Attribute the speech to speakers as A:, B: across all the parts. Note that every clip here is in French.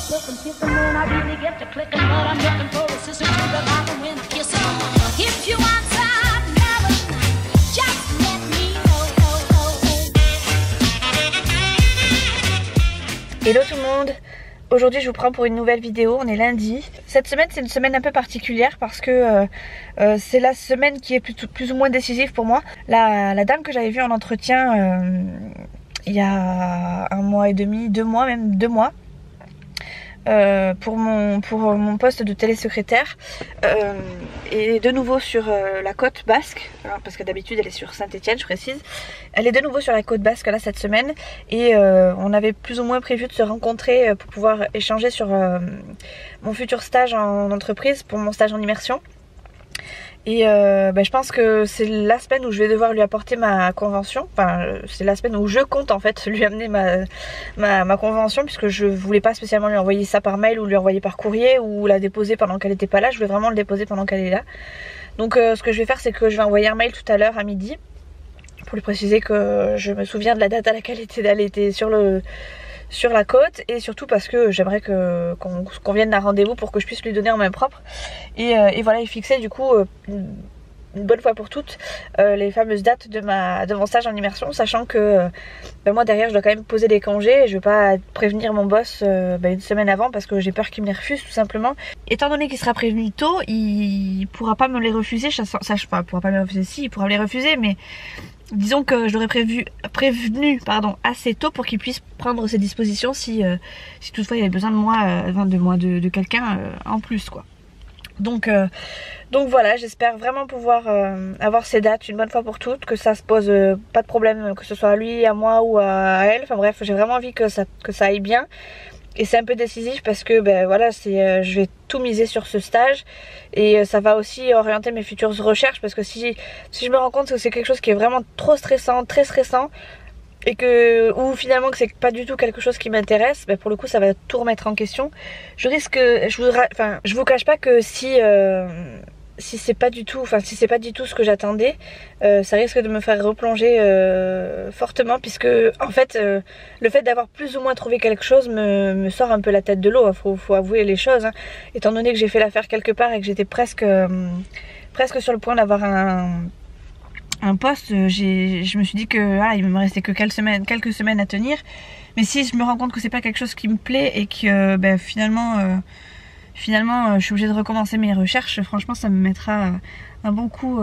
A: silk and kissing when I really get to clicking, but I'm looking for a sister to the bottom when kissing. If you want some love, just let me know.
B: Hello tout le monde. Aujourd'hui je vous prends pour une nouvelle vidéo, on est lundi. Cette semaine c'est une semaine un peu particulière parce que c'est la semaine qui est plus ou moins décisive pour moi. La dame que j'avais vue en entretien il y a 1 mois et demi, 2 mois, même 2 mois, pour mon poste de télésecrétaire, est de nouveau sur la côte basque, alors, parce que d'habitude elle est sur Saint-Étienne, je précise. Elle est de nouveau sur la côte basque là cette semaine et on avait plus ou moins prévu de se rencontrer pour pouvoir échanger sur mon futur stage en entreprise, pour mon stage en immersion. Et je pense que c'est la semaine où je vais devoir lui apporter ma convention. Enfin, c'est la semaine où je compte en fait lui amener ma convention, puisque je voulais pas spécialement lui envoyer ça par mail ou lui envoyer par courrier ou la déposer pendant qu'elle était pas là. Je voulais vraiment le déposer pendant qu'elle est là. Donc ce que je vais faire, c'est que je vais envoyer un mail tout à l'heure à midi pour lui préciser que je me souviens de la date à laquelle elle était sur la côte, et surtout parce que j'aimerais qu'on convienne d'un rendez-vous pour que je puisse lui donner en main propre et voilà, et fixer du coup une bonne fois pour toutes les fameuses dates de mon stage en immersion, sachant que moi derrière je dois quand même poser des congés et je veux pas prévenir mon boss une semaine avant parce que j'ai peur qu'il me les refuse tout simplement. Étant donné qu'il sera prévenu tôt, il pourra pas me les refuser, il pourra pas me les refuser, si, il pourra me les refuser, mais disons que je l'aurais prévenu assez tôt pour qu'il puisse prendre ses dispositions si toutefois il avait besoin de moi, de quelqu'un en plus quoi. Donc voilà, j'espère vraiment pouvoir avoir ces dates une bonne fois pour toutes, que ça se pose pas de problème, que ce soit à lui, à moi ou à elle. Enfin bref, j'ai vraiment envie que ça aille bien. Et c'est un peu décisif parce que voilà, je vais tout miser sur ce stage et ça va aussi orienter mes futures recherches, parce que si je me rends compte que c'est quelque chose qui est vraiment trop stressant, très stressant, et ou finalement que c'est pas du tout quelque chose qui m'intéresse, pour le coup ça va tout remettre en question. Je vous cache pas que si c'est pas du tout ce que j'attendais, ça risque de me faire replonger fortement, puisque en fait le fait d'avoir plus ou moins trouvé quelque chose me sort un peu la tête de l'eau, faut avouer les choses, hein. Étant donné que j'ai fait l'affaire quelque part et que j'étais presque sur le point d'avoir un poste, je me suis dit que il me restait que quelques semaines à tenir. Mais si je me rends compte que c'est pas quelque chose qui me plaît et que finalement je suis obligée de recommencer mes recherches, franchement ça me mettra un bon coup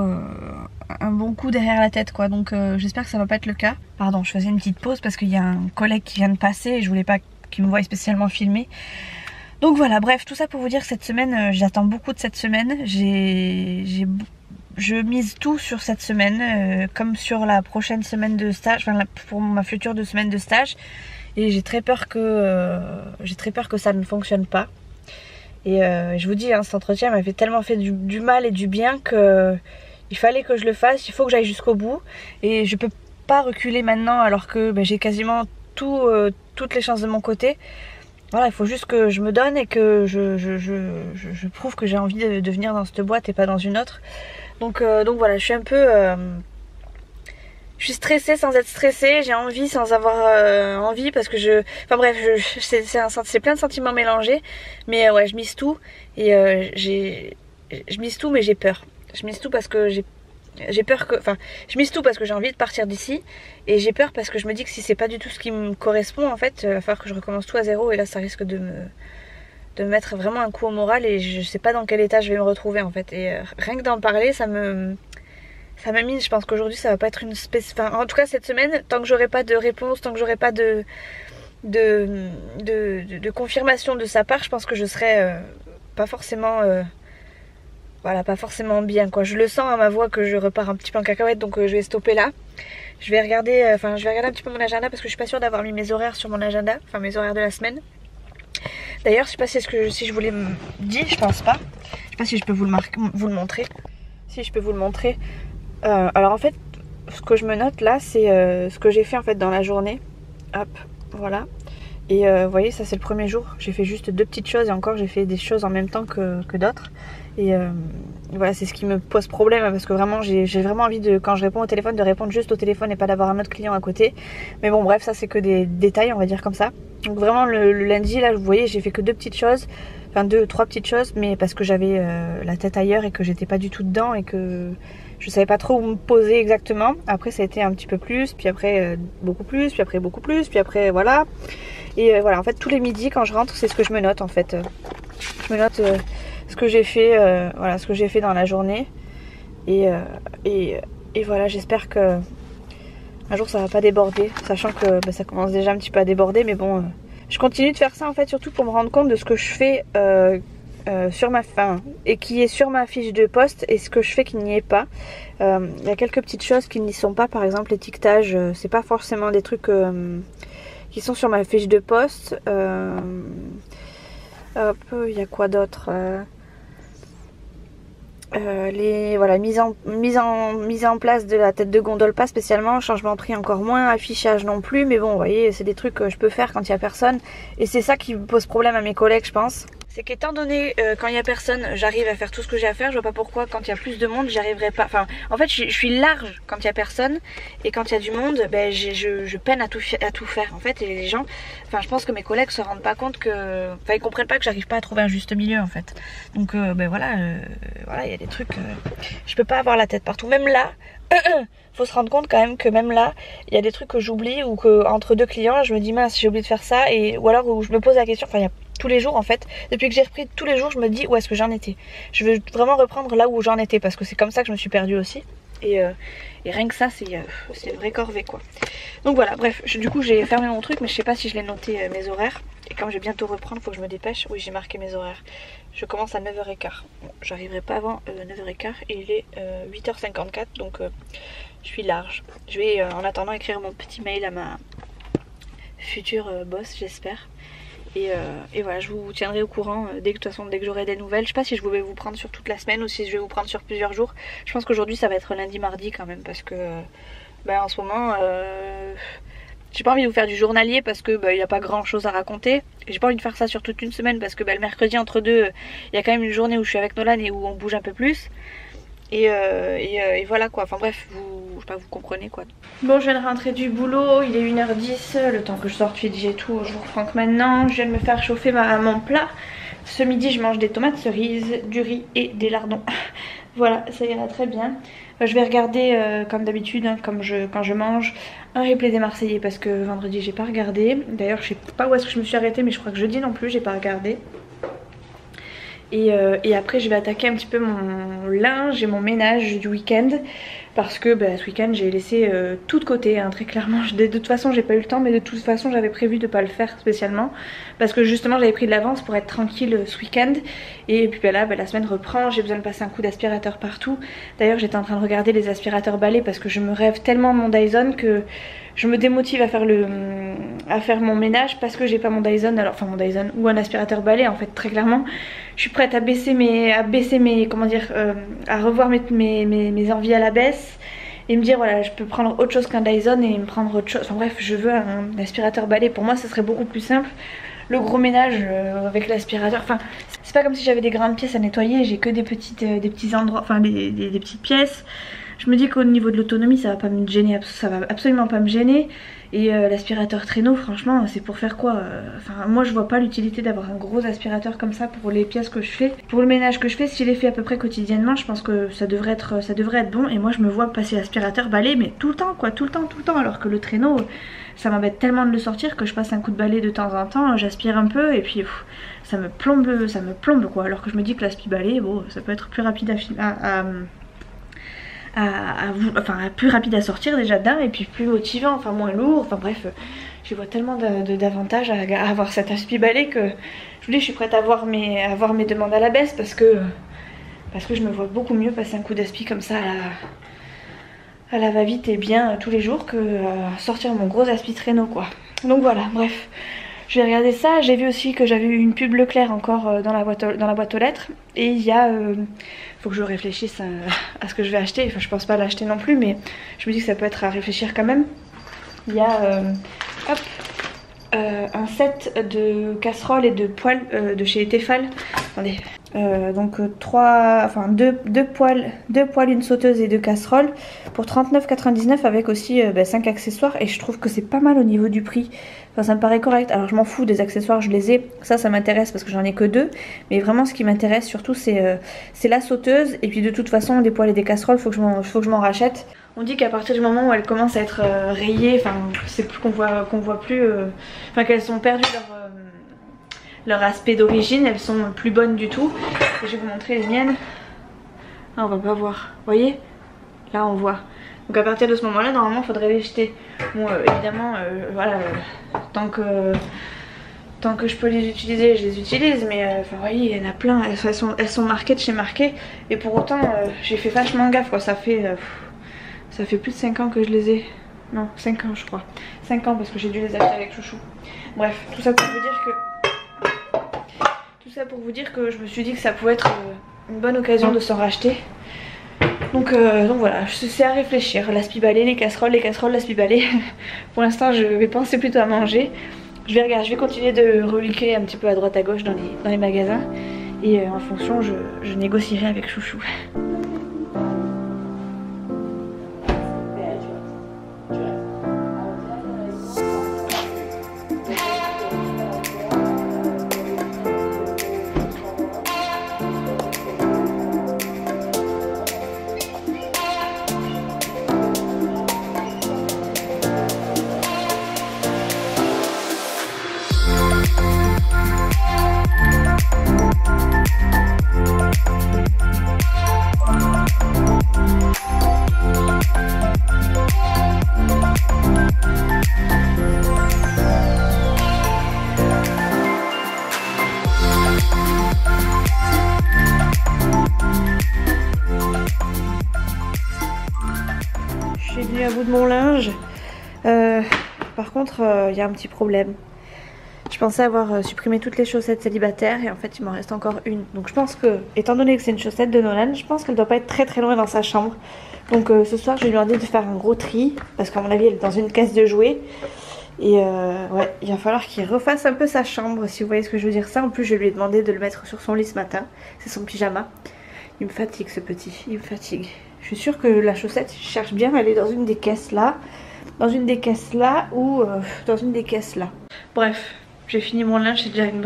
B: derrière la tête quoi. Donc j'espère que ça va pas être le cas. Pardon, je faisais une petite pause parce qu'il y a un collègue qui vient de passer et je voulais pas qu'il me voie spécialement filmer. Donc voilà, bref, tout ça pour vous dire que cette semaine, j'attends beaucoup de cette semaine. Je mise tout sur cette semaine, comme sur la prochaine semaine de stage, pour ma future semaine de stage. Et j'ai très peur que ça ne fonctionne pas. Et je vous dis, hein, cet entretien m'a tellement fait du mal et du bien que il fallait que je le fasse. Il faut que j'aille jusqu'au bout. Et je peux pas reculer maintenant alors que j'ai quasiment toutes les chances de mon côté. Voilà, il faut juste que je me donne et que je prouve que j'ai envie de venir dans cette boîte et pas dans une autre. Donc voilà, je suis un peu... je suis stressée sans être stressée, j'ai envie sans avoir envie, parce que c'est plein de sentiments mélangés. Mais ouais, je mise tout et je mise tout, mais j'ai peur. Je mise tout parce que j'ai peur que... Enfin, je mise tout parce que j'ai envie de partir d'ici, et j'ai peur parce que je me dis que si c'est pas du tout ce qui me correspond, en fait, il va falloir que je recommence tout à zéro, et là ça risque de me mettre vraiment un coup au moral, et je sais pas dans quel état je vais me retrouver en fait. Et rien que d'en parler, ça me mine. Je pense qu'aujourd'hui ça va pas être une en tout cas cette semaine, tant que j'aurai pas de réponse, tant que j'aurai pas de confirmation de sa part, je pense que je serai pas forcément pas forcément bien quoi. Je le sens à ma voix que je repars un petit peu en cacahuète, donc je vais stopper là. Je vais regarder un petit peu mon agenda, parce que je suis pas sûre d'avoir mis mes horaires sur mon agenda, enfin mes horaires de la semaine. D'ailleurs, je sais pas si je vous l'ai dit, je pense pas. Je sais pas si je peux vous le montrer. Si je peux vous le montrer. Alors en fait, ce que je me note là, c'est ce que j'ai fait en fait dans la journée. Hop, voilà. Et vous voyez, ça c'est le premier jour. J'ai fait juste 2 petites choses et encore j'ai fait des choses en même temps que d'autres. Et voilà, c'est ce qui me pose problème parce que vraiment j'ai vraiment envie de, quand je réponds au téléphone, de répondre juste au téléphone et pas d'avoir un autre client à côté. Mais bon bref, ça c'est que des détails, on va dire comme ça. Donc vraiment le lundi là, vous voyez, j'ai fait que 2 petites choses. Enfin 2-3 petites choses, mais parce que j'avais la tête ailleurs et que j'étais pas du tout dedans et que je savais pas trop où me poser exactement. Après ça a été un petit peu plus, puis après beaucoup plus, puis après beaucoup plus, puis après voilà. Et voilà, en fait tous les midis quand je rentre, c'est ce que je me note en fait. Je me note ce que j'ai fait, voilà, ce que j'ai fait dans la journée. Et voilà, j'espère que un jour ça va pas déborder, sachant que ça commence déjà un petit peu à déborder, mais bon, je continue de faire ça en fait, surtout pour me rendre compte de ce que je fais sur ma fin et qui est sur ma fiche de poste et ce que je fais qui n'y est pas. Il y a quelques petites choses qui n'y sont pas, par exemple l'étiquetage, c'est pas forcément des trucs qui sont sur ma fiche de poste. Hop, il y a quoi d'autre? Les voilà, mise en place de la tête de gondole pas spécialement, changement de prix encore moins, affichage non plus, mais bon vous voyez c'est des trucs que je peux faire quand il y a personne et c'est ça qui pose problème à mes collègues je pense. C'est qu'étant donné quand il y a personne j'arrive à faire tout ce que j'ai à faire, je vois pas pourquoi quand il y a plus de monde j'y arriverai pas. Enfin en fait je suis large quand il y a personne et quand il y a du monde ben, je peine à tout faire en fait. Et les gens, enfin je pense que mes collègues se rendent pas compte que, enfin ils comprennent pas que j'arrive pas à trouver un juste milieu en fait. Donc ben voilà, voilà il y a des trucs, je peux pas avoir la tête partout, même là. Faut se rendre compte quand même que même là il y a des trucs que j'oublie ou que entre 2 clients je me dis mince j'ai oublié de faire ça, et ou alors où je me pose la question, enfin il y a tous les jours en fait, depuis que j'ai repris tous les jours je me dis où est-ce que j'en étais. Je veux vraiment reprendre là où j'en étais parce que c'est comme ça que je me suis perdue aussi. Et rien que ça c'est une vraie corvée quoi. Donc voilà, bref, du coup j'ai fermé mon truc mais je sais pas si je l'ai noté mes horaires. Et comme je vais bientôt reprendre, faut que je me dépêche. Oui j'ai marqué mes horaires. Je commence à 9h15. Bon, j'arriverai pas avant 9h15 et il est 8h54 donc je suis large. Je vais en attendant écrire mon petit mail à ma future boss j'espère. Et voilà, je vous tiendrai au courant dès que, de toute façon, dès que j'aurai des nouvelles. Je sais pas si je vais vous prendre sur toute la semaine ou si je vais vous prendre sur plusieurs jours. Je pense qu'aujourd'hui ça va être lundi, mardi quand même parce que en ce moment j'ai pas envie de vous faire du journalier parce que il n'y a pas grand chose à raconter. J'ai pas envie de faire ça sur toute une semaine parce que le mercredi entre deux il y a quand même une journée où je suis avec Nolan et où on bouge un peu plus. Et voilà quoi, enfin bref, je sais pas, vous comprenez quoi. Bon, je viens de rentrer du boulot, il est 1h10, le temps que je sorte fidget et tout, je vous reprends que maintenant. Je viens de me faire chauffer mon plat. Ce midi je mange des tomates cerises, du riz et des lardons. Voilà, ça ira très bien. Je vais regarder comme d'habitude, hein, quand je mange, un replay des Marseillais parce que vendredi j'ai pas regardé. D'ailleurs je sais pas où est-ce que je me suis arrêtée mais je crois que jeudi non plus j'ai pas regardé. Et après je vais attaquer un petit peu mon linge et mon ménage du week-end parce que ce week-end j'ai laissé tout de côté hein, très clairement. De toute façon j'ai pas eu le temps, mais de toute façon j'avais prévu de pas le faire spécialement parce que justement j'avais pris de l'avance pour être tranquille ce week-end. Et puis là la semaine reprend, j'ai besoin de passer un coup d'aspirateur partout. D'ailleurs j'étais en train de regarder les aspirateurs balais parce que je me rêve tellement de mon Dyson que je me démotive à faire mon ménage parce que j'ai pas mon Dyson, enfin mon Dyson ou un aspirateur balai en fait très clairement. Je suis prête à baisser mes comment dire, à revoir mes envies à la baisse et me dire voilà je peux prendre autre chose qu'un Dyson et me prendre autre chose. Enfin bref, je veux un aspirateur balai, pour moi ça serait beaucoup plus simple. Le gros ménage avec l'aspirateur, enfin c'est pas comme si j'avais des grandes pièces à nettoyer, j'ai que des petits endroits, enfin des petites pièces. Je me dis qu'au niveau de l'autonomie ça va pas me gêner, ça va absolument pas me gêner. Et l'aspirateur traîneau franchement c'est pour faire quoi? Enfin moi je vois pas l'utilité d'avoir un gros aspirateur comme ça pour les pièces que je fais. Pour le ménage que je fais, si je les fais à peu près quotidiennement, je pense que ça devrait être bon. Et moi je me vois passer l'aspirateur balai mais tout le temps quoi, tout le temps. Alors que le traîneau ça m'embête tellement de le sortir que je passe un coup de balai de temps en temps, j'aspire un peu et puis ça me plombe quoi. Alors que je me dis que l'aspi balai bon ça peut être plus rapide plus rapide à sortir déjà d'un et puis plus motivant, enfin moins lourd, enfin bref je vois tellement d'avantages à avoir cet aspi balai que je vous dis je suis prête à avoir mes demandes à la baisse parce que je me vois beaucoup mieux passer un coup d'aspi comme ça à la va-vite et bien tous les jours que sortir mon gros aspi traîneau quoi. Donc voilà, bref, je vais regarder ça. J'ai vu aussi que j'avais eu une pub Leclerc encore dans la boîte aux lettres et il y a faut que je réfléchisse à ce que je vais acheter. Enfin je pense pas l'acheter non plus mais je me dis que ça peut être à réfléchir quand même. Il y a un set de casseroles et de poêles de chez Tefal. Attendez. Donc deux poêles, une sauteuse et 2 casseroles pour 39,99 avec aussi 5 accessoires, et je trouve que c'est pas mal au niveau du prix. Enfin, ça me paraît correct. Alors je m'en fous des accessoires, je les ai. Ça m'intéresse parce que j'en ai que 2. Mais vraiment ce qui m'intéresse surtout c'est la sauteuse. Et puis de toute façon des poêles et des casseroles, faut que je m'en rachète. On dit qu'à partir du moment où elles commencent à être rayées, enfin c'est plus qu'on voit plus, enfin qu'elles ont perdu leur aspect d'origine, elles sont plus bonnes du tout. Et je vais vous montrer les miennes. Ah, on va pas voir, vous voyez? Là on voit. Donc à partir de ce moment là normalement il faudrait les jeter. Bon évidemment voilà, tant que je peux les utiliser je les utilise, mais enfin, vous voyez il y en a plein, elles sont marquées de chez marquées. Et pour autant j'ai fait vachement gaffe quoi, ça fait plus de 5 ans que je les ai. Non, 5 ans je crois. 5 ans parce que j'ai dû les acheter avec chouchou. Bref, tout ça pour vous dire que je me suis dit que ça pouvait être une bonne occasion de s'en racheter. Donc voilà, c'est à réfléchir. L'aspi-balai, les casseroles, l'aspi-balai. Pour l'instant je vais penser plutôt à manger. Je vais continuer de reliquer un petit peu à droite à gauche dans les magasins. Et en fonction je négocierai avec chouchou. Je suis venue à bout de mon linge. Par contre, il y a un petit problème. Je pensais avoir supprimé toutes les chaussettes célibataires et en fait il m'en reste encore une. Donc je pense que, étant donné que c'est une chaussette de Nolan, je pense qu'elle doit pas être très loin dans sa chambre. Donc ce soir je lui ai demandé de faire un gros tri parce qu'à mon avis elle est dans une caisse de jouets. Et ouais, il va falloir qu'il refasse un peu sa chambre, si vous voyez ce que je veux dire. Ça en plus je lui ai demandé de le mettre sur son lit ce matin. C'est son pyjama. Il me fatigue ce petit, il me fatigue. Je suis sûre que la chaussette, je cherche bien, elle est dans une des caisses là. Dans une des caisses là ou dans une des caisses là. Bref, j'ai fini mon linge, c'est déjà une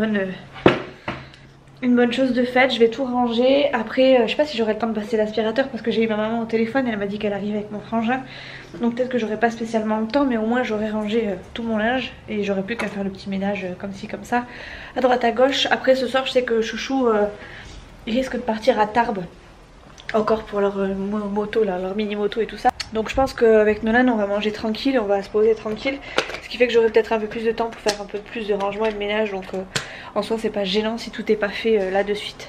B: bonne chose de faite. Je vais tout ranger. Après, je sais pas si j'aurai le temps de passer l'aspirateur parce que j'ai eu ma maman au téléphone. Elle m'a dit qu'elle arrivait avec mon frangin. Donc peut-être que j'aurai pas spécialement le temps, mais au moins j'aurai rangé tout mon linge. Et j'aurai plus qu'à faire le petit ménage comme ci, comme ça. À droite, à gauche. Après ce soir, je sais que chouchou risque de partir à Tarbes. Encore pour leur moto là, leur mini moto et tout ça. Donc je pense qu'avec Nolan on va manger tranquille, on va se poser tranquille. Ce qui fait que j'aurai peut-être un peu plus de temps pour faire un peu plus de rangement et de ménage. Donc en soi c'est pas gênant si tout n'est pas fait là de suite.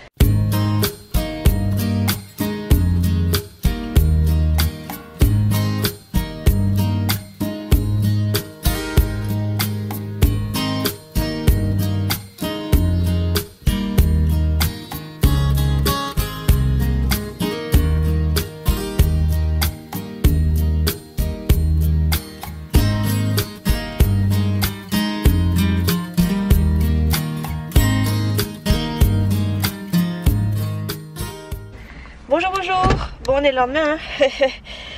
B: Bonjour. Bon on est le lendemain hein.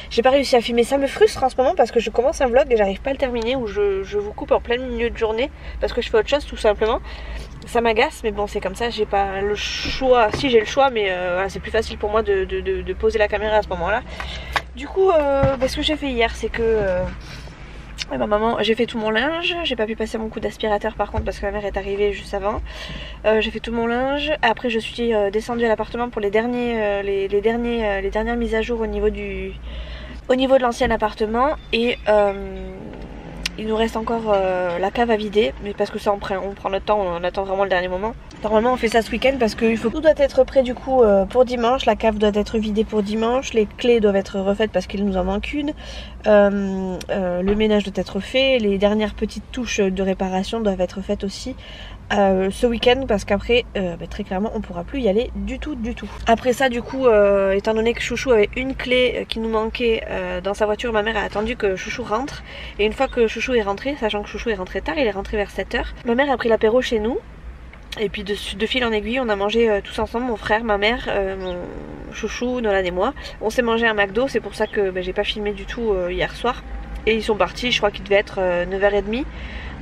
B: J'ai pas réussi à filmer, ça me frustre en ce moment parce que je commence un vlog et j'arrive pas à le terminer, ou je vous coupe en plein milieu de journée parce que je fais autre chose tout simplement. Ça m'agace mais bon c'est comme ça, j'ai pas le choix. Si j'ai le choix mais voilà, c'est plus facile pour moi de poser la caméra à ce moment là. Du coup ce que j'ai fait hier c'est que ma maman, j'ai fait tout mon linge, j'ai pas pu passer mon coup d'aspirateur par contre parce que ma mère est arrivée juste avant. J'ai fait tout mon linge, après je suis descendue à l'appartement pour les dernières mises à jour au niveau de l'ancien appartement. Et il nous reste encore la cave à vider, mais parce que ça on prend notre temps, on attend vraiment le dernier moment. Normalement on fait ça ce week-end parce que tout doit être prêt du coup pour dimanche. La cave doit être vidée pour dimanche, les clés doivent être refaites parce qu'il nous en manque une, le ménage doit être fait, les dernières petites touches de réparation doivent être faites aussi ce week-end parce qu'après très clairement on pourra plus y aller du tout. Après ça du coup étant donné que Chouchou avait une clé qui nous manquait dans sa voiture, ma mère a attendu que Chouchou rentre, et une fois que Chouchou est rentré, sachant que Chouchou est rentré tard, il est rentré vers 7h, ma mère a pris l'apéro chez nous. Et puis de fil en aiguille on a mangé tous ensemble, mon frère, ma mère, mon Chouchou, Nolan et moi. On s'est mangé un McDo, c'est pour ça que j'ai pas filmé du tout hier soir. Et ils sont partis, je crois qu'il devait être 9h30.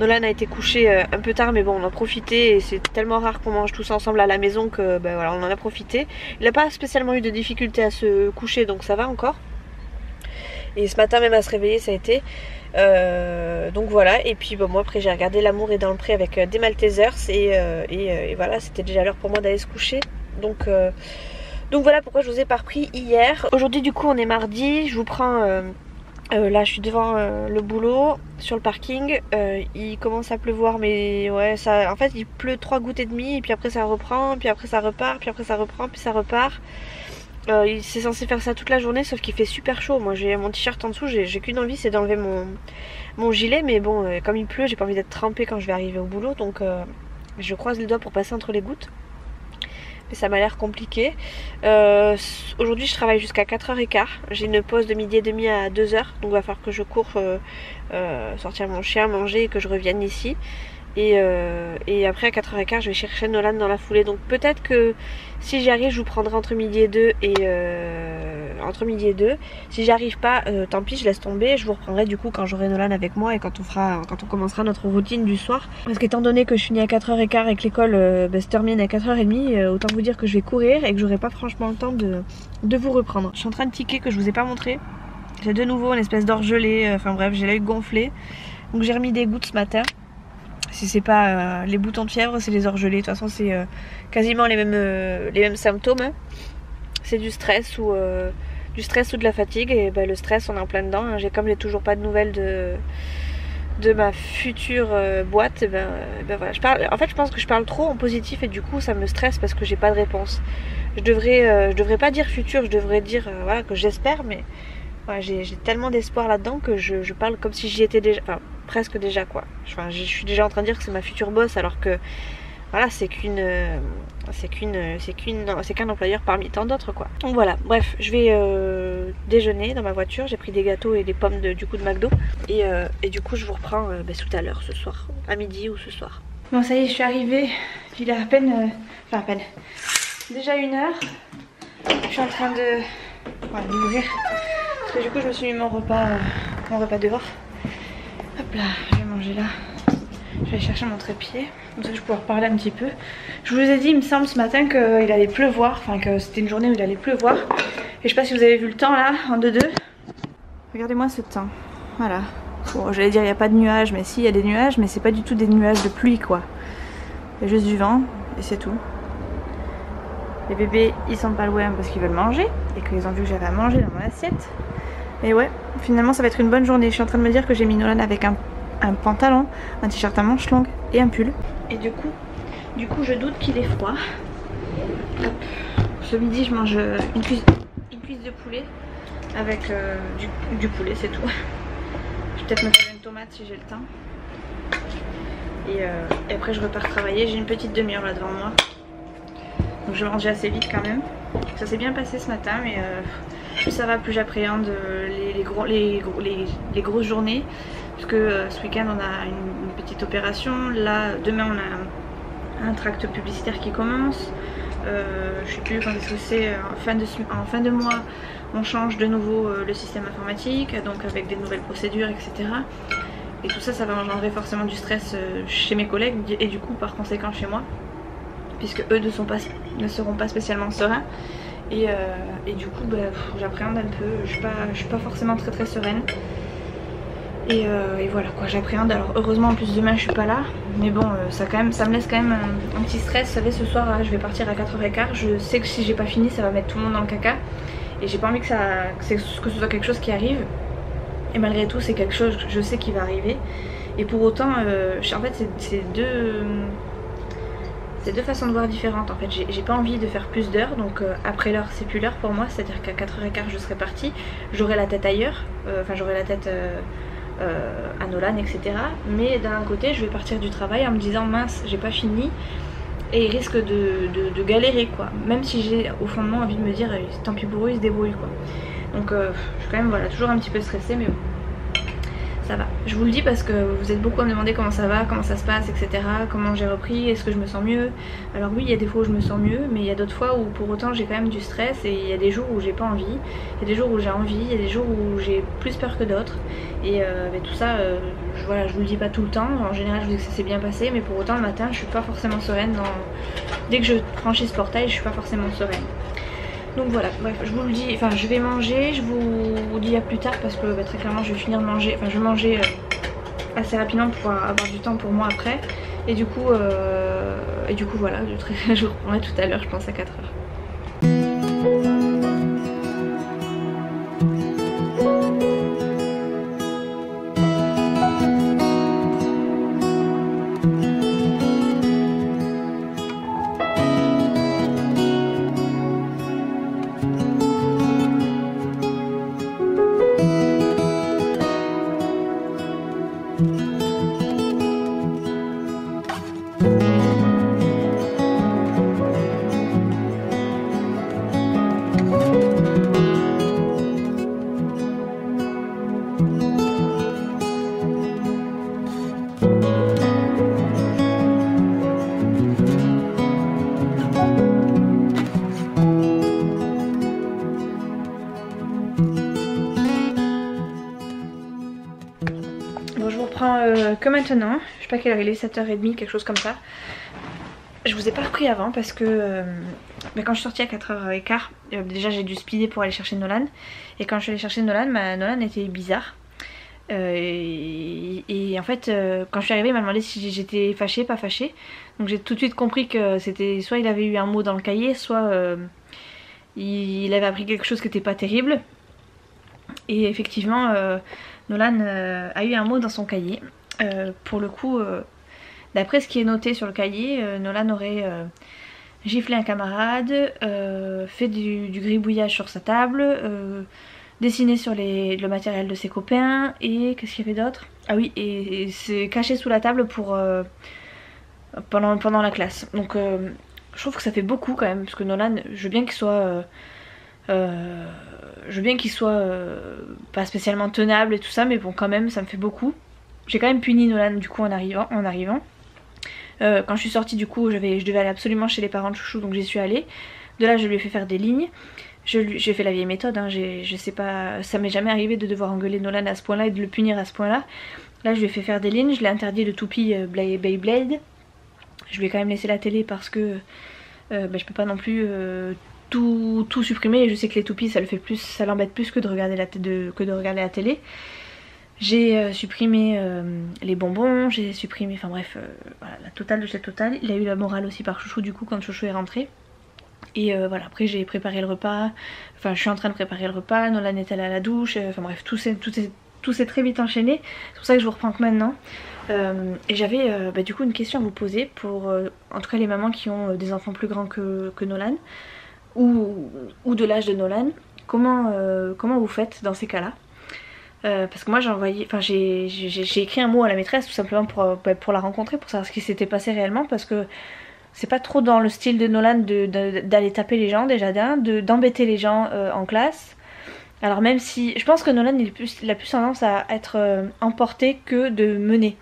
B: Nolan a été couché un peu tard, mais bon on a profité, et c'est tellement rare qu'on mange tous ensemble à la maison que voilà, on en a profité. Il n'a pas spécialement eu de difficulté à se coucher, donc ça va encore. Et ce matin même à se réveiller ça a été. Donc voilà, et puis moi après j'ai regardé L'amour est dans le pré avec des Maltesers, et voilà, c'était déjà l'heure pour moi d'aller se coucher. Donc voilà pourquoi je vous ai pas repris hier. Aujourd'hui du coup on est mardi, je vous prends... là je suis devant le boulot sur le parking, il commence à pleuvoir, mais ouais ça, en fait il pleut 3 gouttes et demie, et puis après ça reprend, puis après ça repart, puis après ça reprend, puis ça repart. C'est censé faire ça toute la journée, sauf qu'il fait super chaud. Moi j'ai mon t-shirt en dessous, j'ai qu'une envie, c'est d'enlever mon gilet, mais bon comme il pleut j'ai pas envie d'être trempée quand je vais arriver au boulot, donc je croise les doigts pour passer entre les gouttes. Mais ça m'a l'air compliqué. Aujourd'hui je travaille jusqu'à 4h15. J'ai une pause de midi et demi à 2h. Donc il va falloir que je cours sortir mon chien, manger, et que je revienne ici. Et après à 4h15 je vais chercher Nolan dans la foulée. Donc peut-être que si j'y arrive je vous prendrai entre midi et 2. Si j'y arrive pas, tant pis, je laisse tomber. Je vous reprendrai du coup quand j'aurai Nolan avec moi, et quand on commencera notre routine du soir. Parce qu'étant donné que je finis à 4h15 et que l'école se termine à 4h30, autant vous dire que je vais courir et que j'aurai pas franchement le temps de vous reprendre. Je suis en train de tiquer, que je vous ai pas montré. J'ai de nouveau une espèce d'orgelé, enfin bref, j'ai l'œil gonflé. Donc j'ai remis des gouttes ce matin. Si c'est pas les boutons de fièvre, c'est les orgelés. De toute façon c'est quasiment les mêmes symptômes. Hein. C'est du stress ou de la fatigue, et le stress on est en plein dedans. Hein. Comme j'ai toujours pas de nouvelles de ma future boîte, voilà. En fait je pense que je parle trop en positif, et du coup ça me stresse parce que j'ai pas de réponse. Je devrais pas dire futur, je devrais dire voilà, que j'espère, mais ouais, j'ai tellement d'espoir là-dedans que je parle comme si j'y étais déjà, enfin presque déjà quoi. Enfin, je suis déjà en train de dire que c'est ma future boss, alors que voilà, c'est qu'un employeur parmi tant d'autres quoi. Donc voilà, bref, je vais déjeuner dans ma voiture. J'ai pris des gâteaux et des pommes du coup de McDo, et du coup je vous reprends tout à l'heure, ce soir, à midi ou ce soir. Bon ça y est, je suis arrivée. Il est à peine, déjà 1h. Je suis en train d'ouvrir. Parce que du coup je me suis mis mon repas dehors. Hop là, je vais manger là. Je vais aller chercher mon trépied, comme ça je vais pouvoir parler un petit peu. Je vous ai dit, il me semble ce matin qu'il allait pleuvoir, enfin que c'était une journée où il allait pleuvoir. Et je sais pas si vous avez vu le temps là, en 2-2. Regardez-moi ce temps, voilà. Bon, j'allais dire il n'y a pas de nuages, mais si, il y a des nuages, mais c'est pas du tout des nuages de pluie quoi. Il y a juste du vent, et c'est tout. Les bébés, ils sont pas loin parce qu'ils veulent manger, et qu'ils ont vu que j'avais à manger dans mon assiette. Et ouais, finalement ça va être une bonne journée. Je suis en train de me dire que j'ai mis Nolan avec un pantalon, un t-shirt à manches longues et un pull. Et du coup je doute qu'il est froid. Hop. Ce midi je mange une cuisse de poulet avec du poulet, c'est tout. Je vais peut-être me faire une tomate si j'ai le temps. Et après je repars travailler. J'ai une petite demi-heure là devant moi. Donc je vais manger assez vite quand même. Ça s'est bien passé ce matin, mais plus ça va, plus j'appréhende les grosses journées. Parce que ce week-end on a une petite opération. Là demain on a un tract publicitaire qui commence. Je sais plus quand est-ce que c'est, en fin de mois on change de nouveau le système informatique, donc avec des nouvelles procédures, etc. Et tout ça, ça va engendrer forcément du stress chez mes collègues et du coup par conséquent chez moi, puisque eux ne seront pas spécialement sereins. Et du coup j'appréhende un peu, je suis pas forcément très sereine. Et voilà quoi, j'appréhende. Alors heureusement en plus demain je suis pas là, mais bon ça me laisse quand même un petit stress. Vous savez, ce soir je vais partir à 4h15, je sais que si j'ai pas fini ça va mettre tout le monde dans le caca, et j'ai pas envie que ce soit quelque chose qui arrive. Et malgré tout c'est quelque chose, je sais qu'il va arriver. Et pour autant en fait c'est deux façons de voir différentes. En fait j'ai pas envie de faire plus d'heures, donc après l'heure c'est plus l'heure pour moi, c'est à dire qu'à 4h15 je serai partie, j'aurai la tête ailleurs, enfin j'aurai la tête à Nolan, etc. Mais d'un côté, je vais partir du travail en me disant mince, j'ai pas fini. Et il risque de galérer quoi. Même si j'ai au fond de moi envie de me dire tant pis pour eux, ils se débrouillent quoi. Donc je suis quand même voilà, toujours un petit peu stressée, mais bon, ça va. Je vous le dis parce que vous êtes beaucoup à me demander comment ça va, comment ça se passe, etc. Comment j'ai repris, est-ce que je me sens mieux. Alors oui, il y a des fois où je me sens mieux, mais il y a d'autres fois où pour autant j'ai quand même du stress. Et il y a des jours où j'ai pas envie, il y a des jours où j'ai envie, il y a des jours où j'ai plus peur que d'autres. Et tout ça, voilà, je vous le dis pas tout le temps. En général je vous dis que ça s'est bien passé, mais pour autant le matin je suis pas forcément sereine. Dès que je franchis ce portail, je suis pas forcément sereine. Donc voilà, bref, je vous le dis, enfin je vais manger, je vous dis à plus tard parce que très clairement je vais finir de manger, enfin je vais manger assez rapidement pour pouvoir avoir du temps pour moi après. Et du coup voilà, je vous reprendrai tout à l'heure, je pense à 4h. Bon, je vous reprends que maintenant, je sais pas quelle heure il est, 7h30, quelque chose comme ça. Je vous ai pas repris avant parce que quand je suis sortie à 4h15, déjà j'ai dû speeder pour aller chercher Nolan. Et quand je suis allée chercher Nolan, Nolan était bizarre. Et en fait quand je suis arrivée il m'a demandé si j'étais fâchée, pas fâchée. Donc j'ai tout de suite compris que c'était soit il avait eu un mot dans le cahier, soit il avait appris quelque chose qui n'était pas terrible. Et effectivement Nolan a eu un mot dans son cahier. Pour le coup d'après ce qui est noté sur le cahier, Nolan aurait giflé un camarade, fait du gribouillage sur sa table, dessiné sur le matériel de ses copains, et qu'est-ce qu'il y avait d'autre? Ah oui, et s'est caché sous la table pour pendant la classe. Donc je trouve que ça fait beaucoup quand même, parce que Nolan, je veux bien qu'il soit pas spécialement tenable et tout ça, mais bon quand même ça me fait beaucoup. J'ai quand même puni Nolan du coup en arrivant. Quand je suis sortie du coup je devais aller absolument chez les parents de Chouchou, donc j'y suis allée. De là je lui ai fait faire des lignes. J'ai fait la vieille méthode, hein. Je sais pas, ça m'est jamais arrivé de devoir engueuler Nolan à ce point là et de le punir à ce point là. Là je lui ai fait faire des lignes, je l'ai interdit de toupie Beyblade. Je lui ai quand même laissé la télé parce que je peux pas non plus tout supprimer, et je sais que les toupies ça l'embête plus que de regarder la télé. J'ai supprimé les bonbons, j'ai supprimé, enfin bref, voilà, la totale de chez Total. Il a eu la morale aussi par Chouchou du coup quand Chouchou est rentré. Et voilà, après j'ai préparé le repas, enfin je suis en train de préparer le repas, Nolan est allé à la douche, enfin bref, tout s'est très vite enchaîné. C'est pour ça que je vous reprends que maintenant. Et j'avais du coup une question à vous poser pour en tout cas les mamans qui ont des enfants plus grands que Nolan, ou de l'âge de Nolan. Comment vous faites dans ces cas-là? Parce que moi j'ai écrit un mot à la maîtresse tout simplement pour la rencontrer, pour savoir ce qui s'était passé réellement, parce que c'est pas trop dans le style de Nolan d'aller taper les gens déjà d'embêter les gens en classe. Alors même si je pense que Nolan il a plus tendance à être emporté que de mener.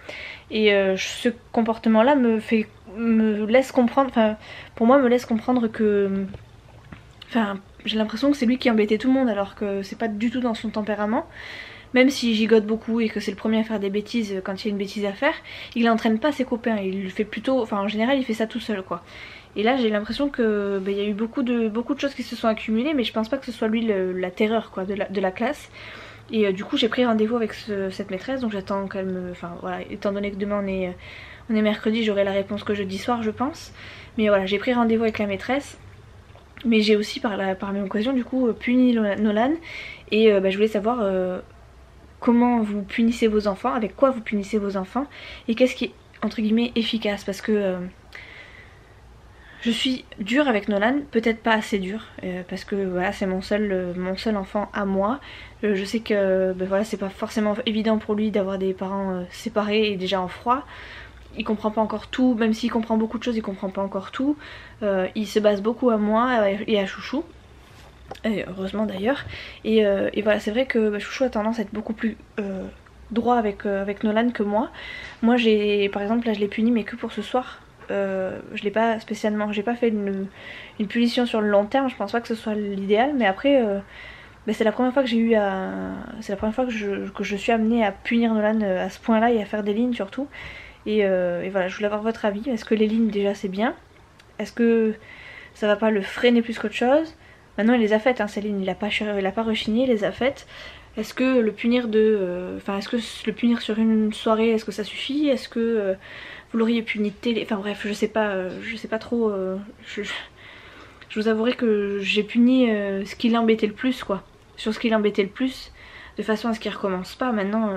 B: Et ce comportement là me laisse comprendre, enfin pour moi me laisse comprendre que, enfin j'ai l'impression que c'est lui qui embêtait tout le monde alors que c'est pas du tout dans son tempérament. Même s'il gigote beaucoup et que c'est le premier à faire des bêtises quand il y a une bêtise à faire, il n'entraîne pas ses copains, il le fait plutôt, enfin en général il fait ça tout seul quoi. Et là j'ai l'impression que il y a eu beaucoup de choses qui se sont accumulées, mais je pense pas que ce soit lui la terreur quoi de la classe. Et du coup j'ai pris rendez-vous avec cette maîtresse, donc j'attends qu'elle me, enfin voilà, étant donné que demain on est mercredi, j'aurai la réponse que jeudi soir je pense. Mais voilà, j'ai pris rendez-vous avec la maîtresse. Mais j'ai aussi par la même occasion du coup puni Nolan. Et je voulais savoir comment vous punissez vos enfants, avec quoi vous punissez vos enfants, et qu'est-ce qui est entre guillemets efficace, parce que Je suis dure avec Nolan, peut-être pas assez dure, parce que voilà, c'est mon seul enfant à moi. Je sais que voilà, c'est pas forcément évident pour lui d'avoir des parents séparés et déjà en froid. Il comprend pas encore tout, même s'il comprend beaucoup de choses, il comprend pas encore tout. Il se base beaucoup à moi et à Chouchou. Et heureusement d'ailleurs. Et voilà, c'est vrai que Chouchou a tendance à être beaucoup plus droit avec Nolan que moi. Moi par exemple là je l'ai puni mais que pour ce soir. Je l'ai pas spécialement, j'ai pas fait une punition sur le long terme, je pense pas que ce soit l'idéal, mais après c'est la première fois que j'ai eu c'est la première fois que je suis amenée à punir Nolan à ce point là et à faire des lignes surtout. Et voilà, je voulais avoir votre avis. Est-ce que les lignes déjà c'est bien? Est-ce que ça va pas le freiner plus qu'autre chose? Maintenant il les a faites, hein, ces lignes, il a pas rechigné, il les a faites. Est-ce que le punir est-ce que le punir sur une soirée, est-ce que ça suffit? Est-ce que vous l'auriez puni de télé? Enfin bref, je sais pas trop. Je vous avouerai que j'ai puni ce qui l'embêtait le plus, quoi. Sur ce qui l'embêtait le plus, de façon à ce qu'il recommence pas. Maintenant,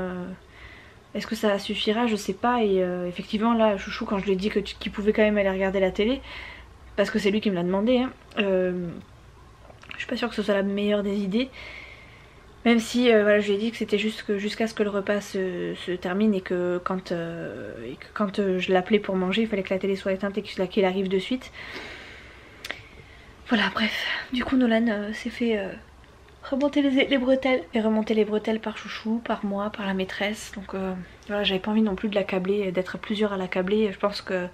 B: est-ce que ça suffira? Je sais pas. Et effectivement, là, Chouchou, quand je lui ai dit qu'il pouvait quand même aller regarder la télé, parce que c'est lui qui me l'a demandé, hein, je suis pas sûre que ce soit la meilleure des idées. Même si voilà, je lui ai dit que c'était juste jusqu'à ce que le repas se termine et que quand je l'appelais pour manger, il fallait que la télé soit éteinte et qu'il arrive de suite. Voilà, bref. Du coup, Nolan s'est fait remonter les bretelles. Et remonter les bretelles par Chouchou, par moi, par la maîtresse. Donc voilà, j'avais pas envie non plus de l'accabler, d'être plusieurs à l'accabler. Je pense que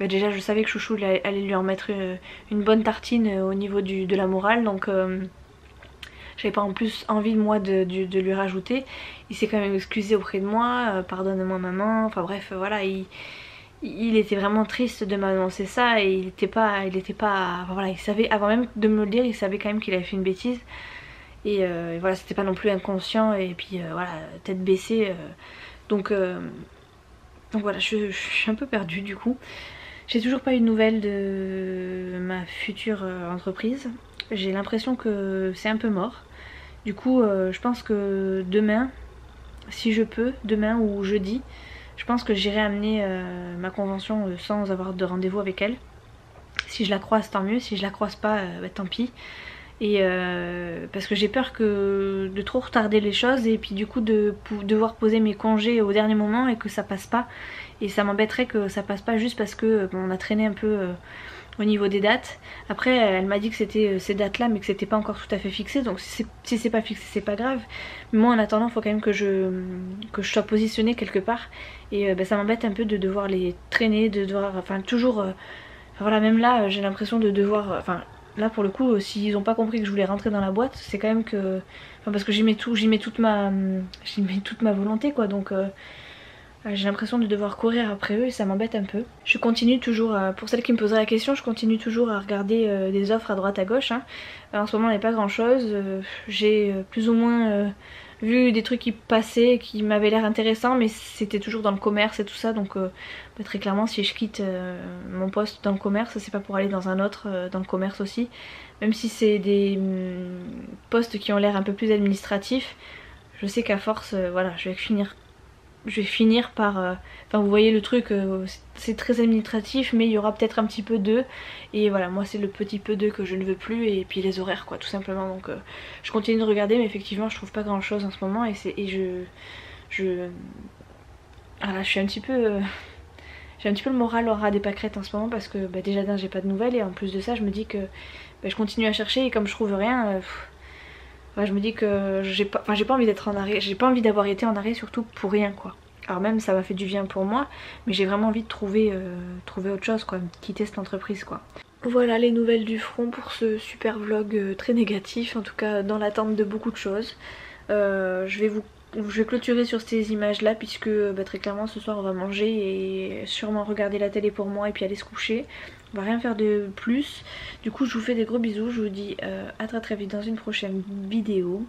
B: déjà je savais que Chouchou allait lui en mettre une bonne tartine au niveau de la morale. Donc j'avais pas en plus envie moi de lui rajouter. Il s'est quand même excusé auprès de moi, pardonne-moi maman, enfin bref voilà, il était vraiment triste de m'annoncer ça et il était pas, enfin, voilà, il savait, avant même de me le dire, il savait quand même qu'il avait fait une bêtise. Et voilà, c'était pas non plus inconscient et puis voilà, tête baissée. Donc voilà, je suis un peu perdue du coup. J'ai toujours pas eu de nouvelles de ma future entreprise. J'ai l'impression que c'est un peu mort. Du coup je pense que demain, si je peux, demain ou jeudi, je pense que j'irai amener ma convention sans avoir de rendez-vous avec elle. Si je la croise tant mieux, si je la croise pas tant pis. Et parce que j'ai peur de trop retarder les choses et puis du coup de devoir poser mes congés au dernier moment et que ça passe pas. Et ça m'embêterait que ça passe pas juste parce que on a traîné un peu au niveau des dates. Après elle m'a dit que c'était ces dates là mais que c'était pas encore tout à fait fixé, donc si c'est pas fixé c'est pas grave. Mais moi en attendant il faut quand même que je sois positionnée quelque part. Et ça m'embête un peu de devoir les traîner, de devoir, enfin toujours, enfin, voilà, même là j'ai l'impression de devoir, enfin là pour le coup s'ils ont pas compris que je voulais rentrer dans la boîte, c'est quand même que, enfin, parce que j'y mets toute ma volonté quoi, donc j'ai l'impression de devoir courir après eux et ça m'embête un peu. Je continue toujours, pour celles qui me poseraient la question, je continue toujours à regarder des offres à droite à gauche, hein. En ce moment il n'y a pas grand chose, j'ai plus ou moins vu des trucs qui passaient, qui m'avaient l'air intéressants, mais c'était toujours dans le commerce et tout ça, donc très clairement si je quitte mon poste dans le commerce, c'est pas pour aller dans un autre dans le commerce aussi, même si c'est des postes qui ont l'air un peu plus administratifs. Je sais qu'à force, voilà, je vais finir par, enfin vous voyez le truc, c'est très administratif mais il y aura peut-être un petit peu d'eux et voilà, moi c'est le petit peu d'eux que je ne veux plus, et puis les horaires quoi tout simplement. Donc je continue de regarder mais effectivement je trouve pas grand chose en ce moment et voilà, je suis un petit peu j'ai un petit peu le moral au ras des pâquerettes en ce moment parce que déjà d'un j'ai pas de nouvelles et en plus de ça je me dis que je continue à chercher et comme je trouve rien, je me dis que j'ai pas envie d'être en arrêt, j'ai pas envie d'avoir été en arrêt surtout pour rien quoi. Alors même ça m'a fait du bien pour moi, mais j'ai vraiment envie de trouver autre chose quoi, quitter cette entreprise quoi. Voilà les nouvelles du front pour ce super vlog très négatif, en tout cas dans l'attente de beaucoup de choses. Je vais clôturer sur ces images là puisque très clairement ce soir on va manger et sûrement regarder la télé pour moi et puis aller se coucher. On va rien faire de plus. Du coup je vous fais des gros bisous, je vous dis à très vite dans une prochaine vidéo.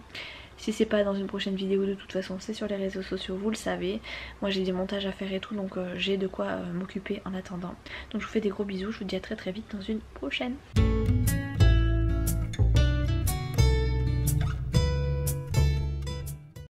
B: Si c'est pas dans une prochaine vidéo, de toute façon c'est sur les réseaux sociaux, vous le savez. Moi j'ai des montages à faire et tout, donc j'ai de quoi m'occuper en attendant. Donc je vous fais des gros bisous, je vous dis à très vite dans une prochaine.